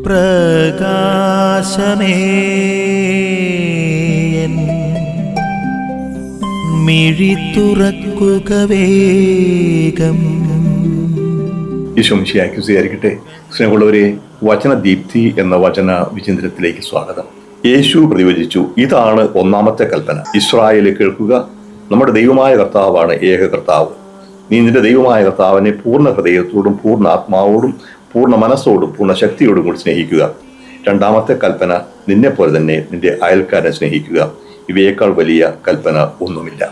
പ്രകാശമേ മിഴി തുറക്കുക വേഗം. ഈശോ മിശിഹായ്ക്ക് സ്തുതിയായിരിക്കട്ടെ. സ്നേഹമുള്ളവരെ, വചനദീപ്തി എന്ന വചന വിചിന്തനത്തിലേക്ക് സ്വാഗതം. യേശു പ്രതിവചിച്ചു, ഇതാണ് ഒന്നാമത്തെ കൽപ്പന. ഇസ്രായേലെ കേൾക്കുക, നമ്മുടെ ദൈവമായ കർത്താവാണ് ഏക കർത്താവ്. നീ നിന്റെ ദൈവമായ കർത്താവിനെ പൂർണ്ണ ഹൃദയത്തോടും പൂർണ്ണ ആത്മാവോടും പൂർണ്ണ മനസ്സോടും പൂർണ്ണ ശക്തിയോടും കൂടി സ്നേഹിക്കുക. രണ്ടാമത്തെ കൽപ്പന, നിന്നെ പോലെ തന്നെ നിന്റെ അയൽക്കാരനെ സ്നേഹിക്കുക. ഇവയേക്കാൾ വലിയ കൽപ്പന ഒന്നുമില്ല.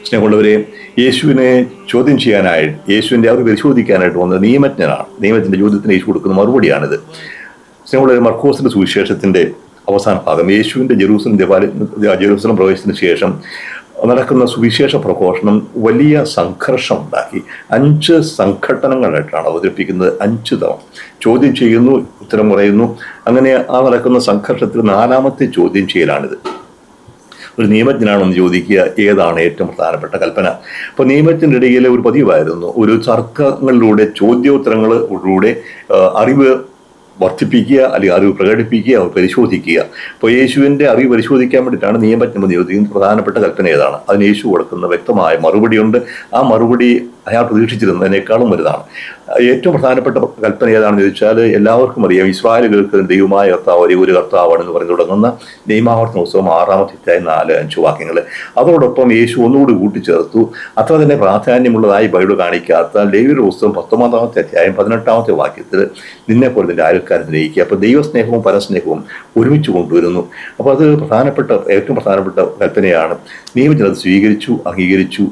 സ്നേഹമുള്ളവരെ, യേശുവിനെ ചോദ്യം ചെയ്യാനായി, യേശുവിൻ്റെ അറിവ് പരിശോധിക്കാനായിട്ട് വന്നത് നിയമജ്ഞനാണ്. നിയമത്തിൻ്റെ ചോദ്യത്തിന് യേശു കൊടുക്കുന്ന മറുപടിയാണിത്. സ്നേഹമുള്ളവരെ, മർക്കോസിന്റെ സുവിശേഷത്തിന്റെ അവസാന ഭാഗം, യേശുവിൻ്റെ ജെറൂസലം പ്രവേശനത്തിന് ശേഷം നടക്കുന്ന സുവിശേഷ പ്രഘോഷണം വലിയ സംഘർഷം ഉണ്ടാക്കി. 5 സംഘട്ടനങ്ങളായിട്ടാണ് അവതരിപ്പിക്കുന്നത്. 5 തവണ ചോദ്യം ചെയ്യുന്നു, ഉത്തരം പറയുന്നു. അങ്ങനെ ആ നടക്കുന്ന സംഘർഷത്തിൽ 4ാമത്തെ ചോദ്യം ചെയ്യലാണിത്. ഒരു നിയമജ്ഞനാണെന്ന് ചോദിക്കുക, ഏതാണ് ഏറ്റവും പ്രധാനപ്പെട്ട കൽപ്പന? അപ്പോൾ നിയമത്തിൻ്റെ ഇടയിലെ ഒരു പതിവായിരുന്നു, ഒരു തർക്കങ്ങളിലൂടെ ചോദ്യോത്തരങ്ങളിലൂടെ അറിവ് വർദ്ധിപ്പിക്കുക, അല്ലെങ്കിൽ അറിവ് പ്രകടിപ്പിക്കുക, പരിശോധിക്കുക. അപ്പോൾ യേശുവിൻ്റെ അറിവ് പരിശോധിക്കാൻ വേണ്ടിയിട്ടാണ് നിയമജ്ഞൻ ചോദിക്കുന്നത്, പ്രധാനപ്പെട്ട കൽപ്പന ഏതാണ്? അതിന് യേശു കൊടുക്കുന്ന വ്യക്തമായ മറുപടിയുണ്ട്. ആ മറുപടി അയാൾ പ്രതീക്ഷിച്ചിരുന്നതിനേക്കാളും വലുതാണ്. ഏറ്റവും പ്രധാനപ്പെട്ട കൽപ്പന ഏതാണെന്ന് ചോദിച്ചാൽ, എല്ലാവർക്കും അറിയാം, ഇസ്രായേലുകൾക്ക് ദൈവമായ കർത്താവ് ഒരേ ഒരു കർത്താവാണെന്ന് പറഞ്ഞു തുടങ്ങുന്ന നിയമാവർത്തന പുസ്തകം 6-ാമത്തെ അധ്യായം 4-5 വാക്യങ്ങൾ. അതോടൊപ്പം യേശു ഒന്നുകൂടി കൂട്ടിച്ചേർത്തു, അത്ര തന്നെ പ്രാധാന്യമുള്ളതായി ബൈബിൾ കാണിക്കാത്ത ലേവ്യരുടെ പുസ്തകം 19-ാമത്തെ അധ്യായം 18-ാമത്തെ വാക്യത്തിൽ നിന്നെ പോലെ നിന്റെ അയൽക്കാരെ സ്നേഹിക്കുക. അപ്പോൾ ദൈവസ്നേഹവും പരസ്നേഹവും ഒരുമിച്ച് കൊണ്ടുവരുന്നു. അപ്പോൾ അത് ഏറ്റവും പ്രധാനപ്പെട്ട കൽപ്പനയാണ്. നിയമജനം സ്വീകരിച്ചു, അംഗീകരിച്ചു.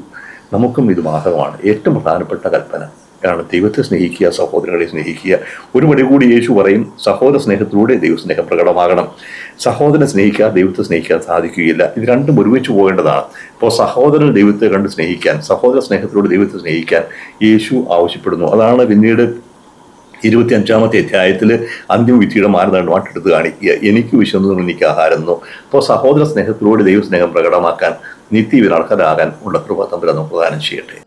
നമുക്കും ഇത് ബാധകമാണ്. ഏറ്റവും പ്രധാനപ്പെട്ട കൽപ്പന ആണ് ദൈവത്തെ സ്നേഹിക്കുക, സഹോദരങ്ങളെ സ്നേഹിക്കുക. ഒരു പടി കൂടി യേശു പറയും, സഹോദര സ്നേഹത്തിലൂടെ ദൈവസ്നേഹം പ്രകടമാകണം. സഹോദരനെ സ്നേഹിക്കാൻ ദൈവത്തെ സ്നേഹിക്കാൻ സാധിക്കുകയില്ല. ഇത് രണ്ടും ഒരുമിച്ച് പോകേണ്ടതാണ്. അപ്പോൾ സഹോദരൻ ദൈവത്തെ കണ്ട് സ്നേഹിക്കാൻ, സഹോദര സ്നേഹത്തിലൂടെ ദൈവത്തെ സ്നേഹിക്കാൻ യേശു ആവശ്യപ്പെടുന്നു. അതാണ് പിന്നീട് 25-ാമത്തെ അധ്യായത്തിൽ അന്തിമവിധിയുടെ മാനദണ്ഡമായിട്ട് എടുത്ത് കാണിക്കുക. എനിക്ക് വിശന്നു, എനിക്ക് ആഹാരം എന്നോ. അപ്പോൾ സഹോദര സ്നേഹത്തിലൂടെ ദൈവസ്നേഹം പ്രകടമാക്കാൻ, നിത്യവിൽ അർഹരാകാൻ ഉള്ള കൃപ തമ്പുരാൻ നമുക്ക് പ്രദാനം ചെയ്യട്ടെ.